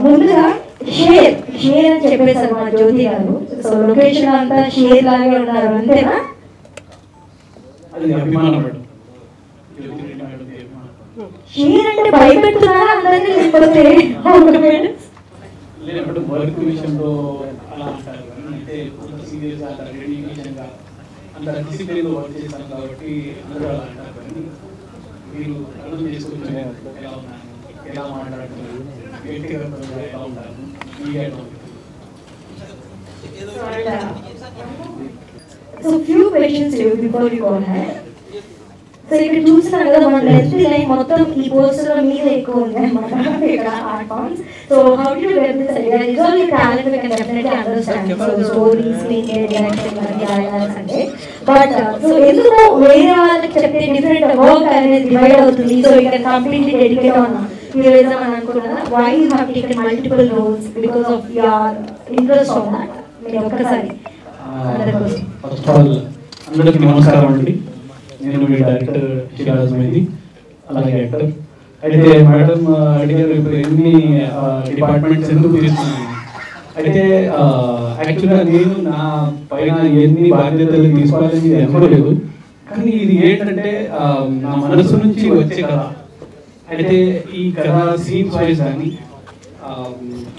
ముందుగా share share అని చెప్పేసారు మా జ్యోతి గారు. సో లొకేషన్ అంతా షేర్ లాగే ఉన్నారు, అంతేనా? షేర్ అంటే భయపెడుతున్నారా అందరినీ, లేకపోతే వర్క్ విషయంలో అలా అంటారు, అంటే సీరియస్ అంటారు, డెడికేషన్గా అంత డిసిప్లిన్లో వర్క్ చేస్తాను కాబట్టి అందరూ అలా అంటారు. కానీ మీరు అర్థం చేసుకుంటే ఎలా ఉన్నారు, ఎలా మాట్లాడుతున్నారు, వ్యక్తిగతంగా ఎలా ఉంటారు, So few questions to you before we go ahead. So ఇక్కడ చూస్తున్నారు కదా మన లెఫ్ట్ లైన్ మొత్తం ఈ పోస్టర్ లో మీద ఎక్కువ ఉంది అన్నమాట ఇక్కడ art forms. So how do you get this idea? It's only talent we can definitely understand. So stories మీకే డైరెక్షన్ మరి డైలాగ్స్ అంటే బట్ సో ఎందుకు వేరే వాళ్ళకి చెప్తే డిఫరెంట్ వర్క్ అనేది డివైడ్ అవుతుంది, so you can completely dedicate on heroism అని అనుకున్నారా? Why you have taken multiple roles because of your interest on that? మీరు ఒక్కసారి ఫస్ట్ ఆఫ్ ఆల్ అందరికీ నమస్కారం అండి. నేను మీ డైరెక్టర్ శివరాజ్ మైది, అలాగే యాక్టర్. అయితే మేడం అడిగారు ఇప్పుడు ఎన్ని డిపార్ట్మెంట్స్ ఎందుకు తీస్తున్నాను. అయితే యాక్చువల్గా నేను నా పైన ఎన్ని బాధ్యతలు తీసుకోవాలని అనుకోలేదు, కానీ ఇది ఏంటంటే నా మనసు నుంచి వచ్చే కథ. అయితే ఈ కథ సీన్స్ వైజ్ కానీ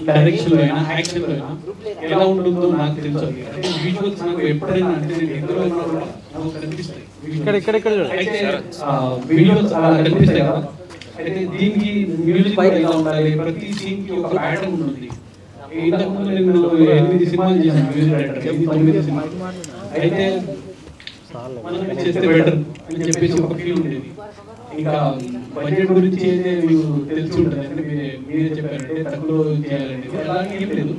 డైరెక్షన్లో అయినా యాక్షన్లో అయినా ఎలా ఉంటుందో నాకు తెలుసు. అంటే విజువల్స్ నాకు ఎప్పుడైనా అంటే నేను ఎందులో ఉన్నా కూడా నాకు కనిపిస్తాయి. అయితే విజువల్స్ అలా కనిపిస్తాయి కదా. అయితే దీనికి మ్యూజిక్ ఎలా ఉండాలి, ప్రతి సీన్కి ఒక ప్యాటర్న్ ఉంటుంది. ఇంతకుముందు నేను 8 సినిమాలు చేశాను మ్యూజిక్ డైరెక్టర్, 9 సినిమాలు. అయితే మనం చేస్తే బెటర్ అని చెప్పేసి ఒక ఫీల్ ఉండేది. ఇంకా బడ్జెట్ గురించి అయితే మీకు తెలిసి ఉంటుంది, అంటే మీరే చెప్పారంటే తక్కువ చేయాలండి, అలాగే ఏం లేదు.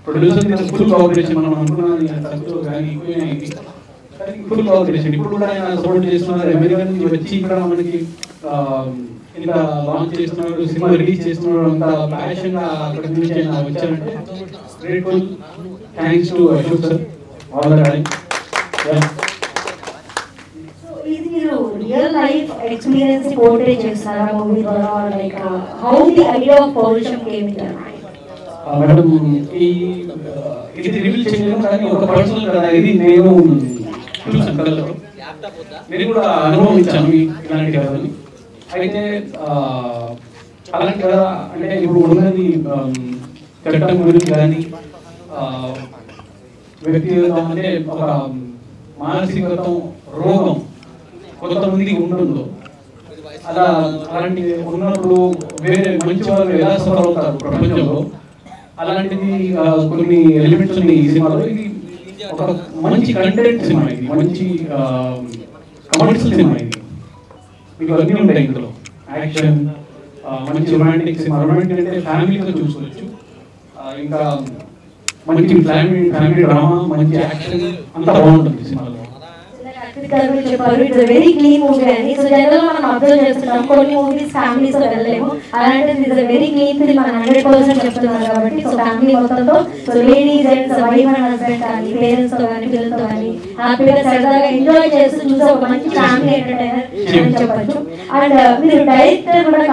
ప్రొడ్యూసర్ ఫుల్ కోఆపరేషన్, మనం అనుకున్నది తక్కువ కానీ ఎక్కువైనా ఫుల్ కోఆపరేషన్. ఇప్పుడు కూడా ఆయన సపోర్ట్ చేస్తున్నారు. అమెరికా నుంచి వచ్చి ఇక్కడ మనకి ఇంత లాంచ్ చేస్తున్నారు, సినిమా రిలీజ్ చేస్తున్నారు, అంత ప్యాషన్గా అక్కడ నుంచి ఆయన వచ్చారంటే grateful. Thanks to Ashok sir all the time. ఇది మీరు రియల్ లైఫ్ ఎక్స్పీరియన్స్ ని పోర్ట్రే చేస్తారా మూవీ ద్వారా? Like how the idea of Paurusham came in your mind? Madam ఇది రివీల్ చేయలేము, కానీ ఒక పర్సనల్ కదా ఇది. నేను చూసాను కళ్ళతో, నేను కూడా అనుభవించాను ఇలాంటి కథని. అయితే అలాంటి కథ అంటే ఇప్పుడు ఉన్నది చట్టం గురించి కానీ వ్యక్తిగతం అంటే ఒక మానసికతం రోగం కొంతమందికి ఉంటుందో అలా అలాంటి ఉన్నప్పుడు వేరే మంచి వాళ్ళు ఎలా సఫర్ అవుతారు ప్రపంచంలో, అలాంటిది కొన్ని ఎలిమెంట్స్ ఉన్నాయి ఈ సినిమాలో. ఇది ఒక మంచి కంటెంట్ సినిమా, ఇది మంచి కమర్షియల్ సినిమా. ఇది మీకు అన్నీ ఉంటాయి ఇందులో, యాక్షన్, మంచి రొమాంటిక్ సినిమా. రొమాంటిక్ అంటే ఫ్యామిలీతో చూసుకోవచ్చు, ఇంకా మంచి ఫ్యామిలీ డ్రామా, మంచి యాక్షన్ అంతా బాగుంటుంది సినిమాలో. చెప్పారు ఇట్స్ వెరీ క్లీన్ మూవీ అని. సో జనరల్ మనం అబ్జర్వ్ చేస్తున్నాం కొన్ని మూవీస్ ఫ్యామిలీస్ తో వెళ్ళలేము, అలాంటిది ఇట్స్ వెరీ క్లీన్ ఫిల్మ్ అని 100% చెప్తున్నారు కాబట్టి. సో ఫ్యామిలీ మొత్తంతో, so ladies and wife and husband కానీ పేరెంట్స్ తో కానీ పిల్లలతో కానీ హ్యాపీగా సరదాగా ఎంజాయ్ చేస్తూ చూసే ఒక మంచి ఫ్యామిలీ ఎంటర్టైనర్ అని చెప్పచ్చు. అండ్ మీరు డైరెక్టర్ కూడా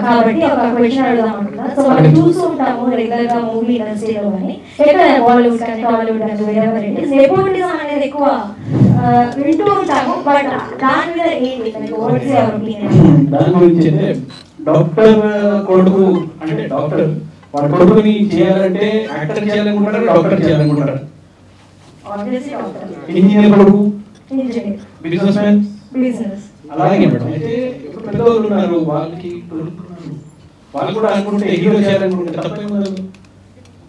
కాబట్టి ఒక క్వశ్చన్ అడుగుదాం అనుకుంటున్నారు. సో మనం చూస్తూ ఉంటాము రెగ్యులర్ గా మూవీ ఇండస్ట్రీలో కానీ ఎక్కడ బాలీవుడ్ కానీ టాలీవుడ్ కానీ వేరే నెపోటిజం అనేది ఎక్కువ వింటూ ఉంటాము, బట్ దాని మీద ఏంటి దాని గురించి అంటే డాక్టర్ కొడుకు అంటే డాక్టర్ వాడి కొడుకుని చేయాలంటే యాక్టర్ చేయాలనుకుంటారు, డాక్టర్ చేయాలనుకుంటారు. ఇంజనీర్ కొడుకు బిజినెస్ మ్యాన్, అలాగే మేడం. అయితే ఇప్పుడు పెద్దవాళ్ళు ఉన్నారు, వాళ్ళకి వాళ్ళు కూడా అనుకుంటే హీరో చేయాలనుకుంటే తప్పేం లేదు.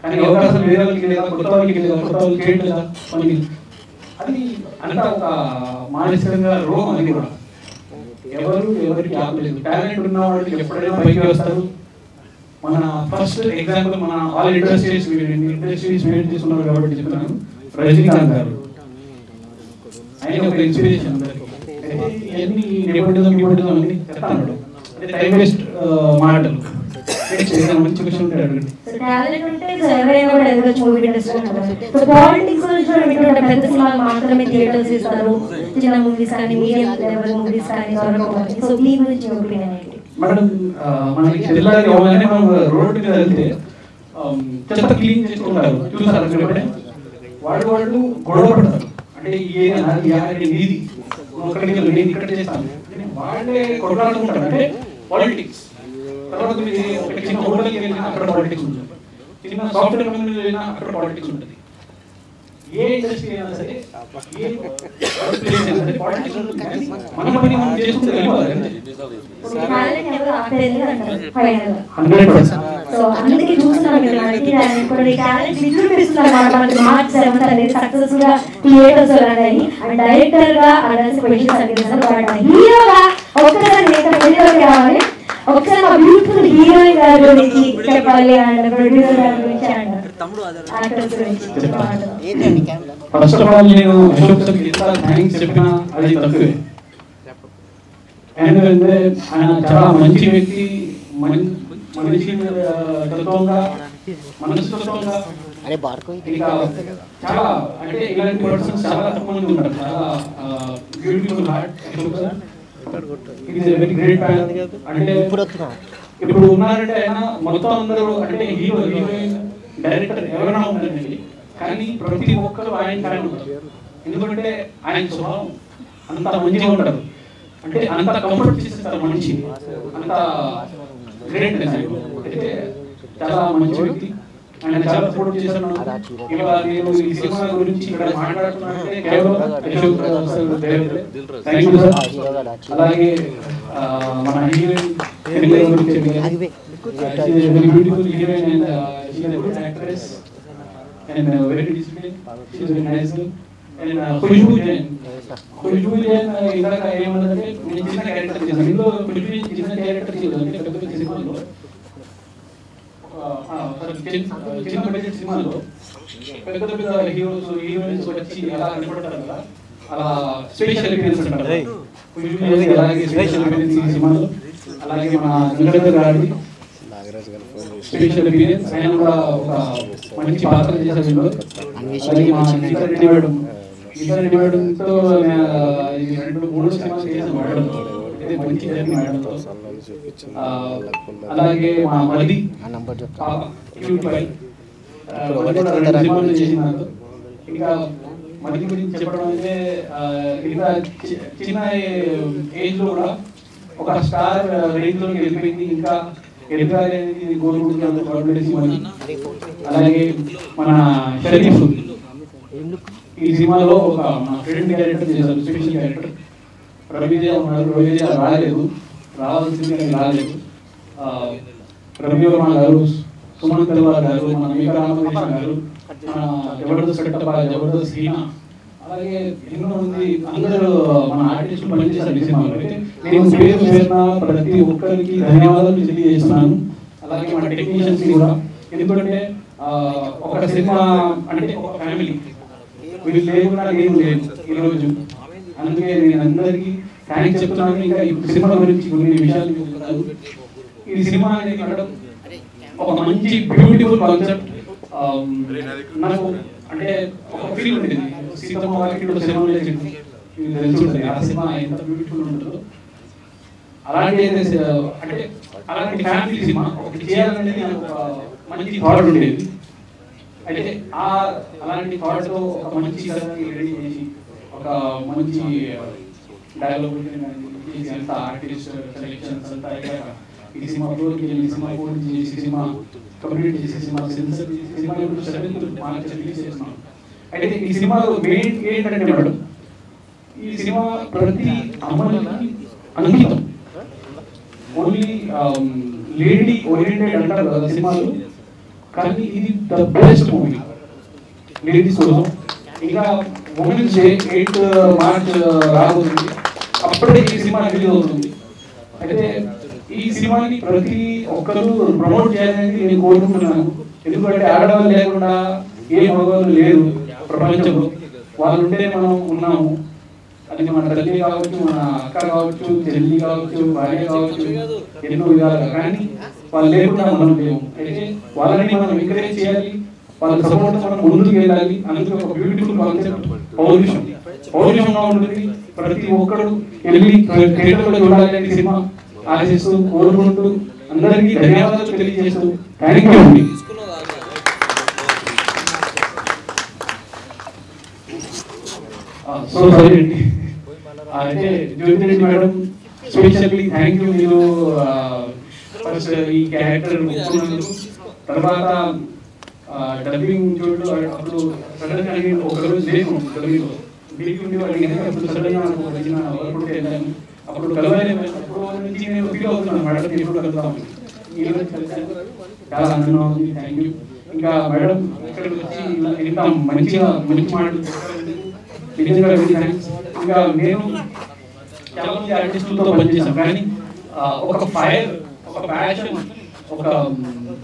కానీ అవకాశం వేరే వాళ్ళకి లేదా, కొత్త వాళ్ళకి లేదా, కొత్త వాళ్ళకి చేయట్లేదా మనకి, అది అంతా ఒక మానసికంగా రోగం. అది కూడా ఎవరికి ఆపలేదు. టాలెంట్ ఉన్న వాళ్ళకి ఎప్పుడైనా పైకి వస్తారు. మన ఫస్ట్ ఎగ్జాంపుల్ మన ఆల్ ఇండస్ట్రీస్ మెయిన్ చేస్తున్నారు కాబట్టి చెప్తున్నాను, రజనీకాంత్ గారు. ఆయన ఒక ఇన్స్పిరేషన్ అందరికి. ఇవన్నీ నెపోటిజం అన్ని చెప్తాను, అంటే టైం వేస్ట్ మాటలు. మంచి క్వశ్చన్ ఉంటాయి అడగండి. టాలెంట్ ఉంటే ఎవరైనా కూడా ఎదగొచ్చు మూవీ ఇండస్ట్రీ. సో పాలిటిక్స్ గురించి కూడా వింటుంటే పెద్ద సినిమాలు మాత్రమే థియేటర్స్ ఇస్తారు, చిన్న మూవీస్ కానీ మీడియం లెవెల్ మూవీస్ కానీ దొరకవు. సో దీని గురించి ఒపీనియన్ ఏంటి? మేడం మనకి తెల్లారి అవగానే మనం రోడ్డు మీద వెళ్తే చెత్త క్లీన్ చేసుకుంటారు చూసారు వాళ్ళు గొడవ పడతారు. అంటే ఈ ఏరియా నీది నేను ఇక్కడ చేస్తాను వాళ్ళే కొట్లాడుకుంటారు. అంటే పాలిటిక్స్. తర్వాత ఒక చిన్న హోటల్కి వెళ్ళినా అక్కడ పాలిటిక్స్ ఉంటుంది, చిన్న సాఫ్ట్వేర్ కంపెనీకి వెళ్ళినా అక్కడ పాలిటిక్స్ ఉంటుంది. ఏ ఇండస్ట్రీ అయినా సరే ఏ ప్లేస్ అయినా సరే పాలిటిక్స్ ఉంటుంది. కానీ మన పని మనం చేసుకుంటే వెళ్ళిపోవాలి. సో అందుకే చూస్తున్నాం మీరు మనకి మార్చ్ 7th అనేది సక్సెస్ఫుల్ గా థియేటర్స్ వెళ్ళాలని అండ్ డైరెక్టర్ గా అడాల్సిన క్వశ్చన్స్ అడిగేసారు. హీరోగా ఒక్కసారి హీరోకి రావాలి, ఒకసారి మా బ్యూటిఫుల్ హీరోయిన్ గారి గురించి చెప్పాలి అండ్ ప్రొడ్యూసర్ గారి గురించి అండ్ యాక్టర్స్ గురించి చెప్పాలి. ఫస్ట్ ఆఫ్ ఆల్ నేను అశోక్ సార్కి ఎంత థ్యాంక్స్ చెప్పినా అది తక్కువే. ఎందుకంటే ఆయన చాలా మంచి వ్యక్తి, మనిషి తత్వంగా మనస్తత్వంగా ఇంకా చాలా అంటే ఇలాంటి పర్సన్స్ చాలా తక్కువ మంది ఉంటారు. చాలా beautiful heart Ashok sir. It is a very great man. అంటే ఇప్పుడు ఉన్నారంటే ఆయన మొత్తం అందరూ అంటే హీరో హీరోయిన్ డైరెక్టర్ ఎవరైనా ఉంటారండి, కానీ ప్రతి ఒక్కరు ఆయన ఫ్యాన్ ఉంటారు. ఎందుకంటే ఆయన స్వభావం అంత మంచిగా ఉంటారు. అంటే అంత కంఫర్ట్ చేసేస్తారు మనిషి, అంత గ్రేట్ అయితే చాలా మంచి వ్యక్తి. ఆయన చాలా సపోర్ట్ చేశాను. ఇలా నేను ఈ సినిమా గురించి ఇక్కడ మాట్లాడుతున్నానంటే కేవలం Ashok sir. Thank you sir. అలాగే మన హీరోయిన్ గురించి very beautiful heroine and she is a good actress and very discipline. She is very nice girl. And Khushbu Jain ఇందాక ఏమన్నదంటే నేను చిన్న క్యారెక్టర్ చేశాను. ఇందులో ఖుష్బూ జైన్ చిన్న క్యారెక్టర్ చేశాను. పెద్ద పెద్ద సినిమాలో చిన్న బడ్జెట్ సినిమాలో పెద్ద పెద్ద హీరోస్ హీరోయిన్స్ వచ్చి ఎలా కనపడతారు కదా, అలా స్పెషల్ అపియరెన్స్ అంటారు. అలాగే స్పెషల్ అపియరెన్స్ ఈ సినిమాలో. అలాగే మన వెంకటేశ్వర గారి స్పెషల్ అపియరెన్స్, ఆయన కూడా ఒక మంచి పాత్ర చేశారు ఇందులో. అలాగే మా గీతా రెడ్డి మేడం, గీతా రెడ్డి మేడంతో 2-3 సినిమాలు చేశాను మేడంతో. అయితే మంచి జర్నీ మేడంతో. అలాగే మా మది క్యూట్ బై కూడా 2 సినిమాలు చేసినారు. ఇంకా మది గురించి చెప్పడం అంటే ఇంకా చిన్న ఏజ్ లో కూడా ఒక స్టార్ రేంజ్ లోకి వెళ్ళిపోయింది. ఇంకా ఎదురాలి అనేది కోరుకుంటున్నాను. అలాగే మన షరీఫ్ ఈ సినిమాలో ఒక మన ఫ్రెండ్ క్యారెక్టర్ చేశారు, స్పెషల్ క్యారెక్టర్. రవిజయ ఉన్నారు, రవిజయ రాలేదు, రావాల్సింది రాలేదు. రవివర్మ గారు, సుమన్ తెల్వార్ గారు, మన మేఘ రామకృష్ణ గారు, మన జబర్దస్త్ కట్టప్ప, జబర్దస్త్ హీనా, అలాగే ఎన్నో మంది అందరూ మన ఆర్టిస్టులు పనిచేశారు ఈ సినిమాలో. అయితే నేను పేరున ప్రతి ఒక్కరికి ధన్యవాదాలు తెలియజేస్తున్నాను. అలాగే మన టెక్నీషియన్స్ కూడా. ఎందుకంటే ఒక సినిమా అంటే ఒక ఫ్యామిలీ, వీళ్ళు లేకుండా నేను లేదు ఈరోజు. అందుకే నేను అందరికీ థ్యాంక్స్ చెప్తున్నాను. ఇంకా ఈ సినిమా గురించి కొన్ని విషయాలు చెప్తున్నాను. ఈ సినిమా అనేది మేడం ఒక మంచి బ్యూటిఫుల్ కాన్సెప్ట్. నాకు అంటే ఒక ఫీల్ ఉండేది సీతమ్మ వాకిట్లో సినిమాలో తెలుసుంటుంది ఆ సినిమా ఎంత బ్యూటిఫుల్ ఉంటుందో. అలాంటి అంటే అలాంటి ఫ్యామిలీ సినిమా ఒకటి చేయాలనేది నాకు ఒక మంచి థాట్ ఉండేది. అయితే అలాంటి థాట్తో ఒక మంచి కథని రెడీ చేసి ఒక మంచి డైలాగ్ చేసి అంత ఆర్టిస్ట్ సెలెక్షన్స్ అంతా ఈ సినిమా ఫ్లోర్కి వెళ్ళి సినిమా కోడ్ చేసి సినిమా కంప్లీట్ చేసి సినిమా సెన్సర్ చేసి సినిమా 7th మార్చ్ రిలీజ్ చేస్తున్నాం. అయితే ఈ సినిమాలో మెయిన్ ఏంటంటే మేడం, ఈ సినిమా ప్రతి అమ్మాయికి అంకితం. ఓన్లీ లేడీ ఓరియంటెడ్ అంటారు కదా సినిమాలు, కానీ ఇది ద బెస్ట్ మూవీ లేడీస్ కోసం. ఇంకా ఉమెన్స్ డే 8th మార్చ్ రాబోతుంది, అప్పుడే ఈ సినిమా రిలీజ్ అవుతుంది. అయితే ఈ సినిమాని ప్రతి ఒక్కరూ ప్రమోట్ చేయాలని నేను కోరుకుంటున్నాను. ఎందుకంటే ఆడవాళ్ళు లేకుండా ఏ మగవాళ్ళు లేరు ప్రపంచంలో. వాళ్ళు ఉంటే మనం ఉన్నాము. అది మన తల్లి కావచ్చు, మన అక్క కావచ్చు, చెల్లి కావచ్చు, భార్య కావచ్చు, ఎన్నో విధాలుగా. కానీ వాళ్ళు లేకుండా మనం లేము. అయితే వాళ్ళని మనం ఎంకరేజ్ చేయాలి, వాళ్ళ సపోర్ట్ మనం ముందుకు వెళ్ళాలి. అందుకే ఒక బ్యూటిఫుల్ కాన్సెప్ట్ పౌరుషంగా ఉంటుంది. ప్రతి ఒక్కరు వెళ్ళి థియేటర్లో చూడాలి సినిమా. ఆశిస్తూ కోరుకుంటూ అందరికీ ధన్యవాదాలు తెలియజేస్తూ థ్యాంక్ యూ అండి. సో సారీ అండి. అయితే Jyothi Reddy madam specially thank you. మీరు ఫస్ట్ ఈ క్యారెక్టర్ ఒప్పుకున్నందుకు, తర్వాత డబ్బింగ్ చూడటం అప్పుడు సడన్గా అడిగిన ఒకరోజు లేను డబ్బింగ్ ఉండి అడిగిన అప్పుడు సడన్గా నాకు అడిగిన వర్క్ వెళ్ళాను. అప్పుడు అప్పుడు నుంచి నేను ఫీల్ అవుతున్నాను మేడం ఎప్పుడు కలుగుతాము. ఈరోజు కలిసాను, చాలా ఆనందంగా ఉంది. Thank you. ఇంకా మేడం ఇక్కడికి వచ్చి ఇంత మంచిగా మంచి మాటలు నిజంగా వెరీ థ్యాంక్స్. ఇంకా నేను చాలా మంది ఆర్టిస్టులతో పనిచేశాను, కానీ ఒక ఫైర్, ఒక ప్యాషన్, ఒక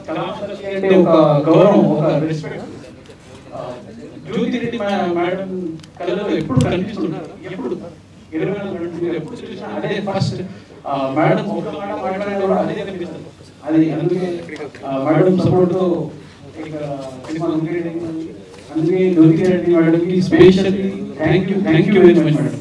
కళాకారులకి అంటే ఒక గౌరవం, ఒక రెస్పెక్ట్ జ్యోతి రెడ్డి మేడం కళలో ఎప్పుడు కనిపిస్తున్నారు. ఎప్పుడు 24 గంటలు ఎప్పుడు చూసినా అదే ఫస్ట్ మేడం ఒక మాట మాట్లాడే కూడా అదే కనిపిస్తుంది. అది అందుకే మేడం సపోర్ట్తో ఇక్కడ సినిమా కంప్లీట్ అయింది. అందుకే జ్యోతి రెడ్డి మేడంకి specially thank you very much madam.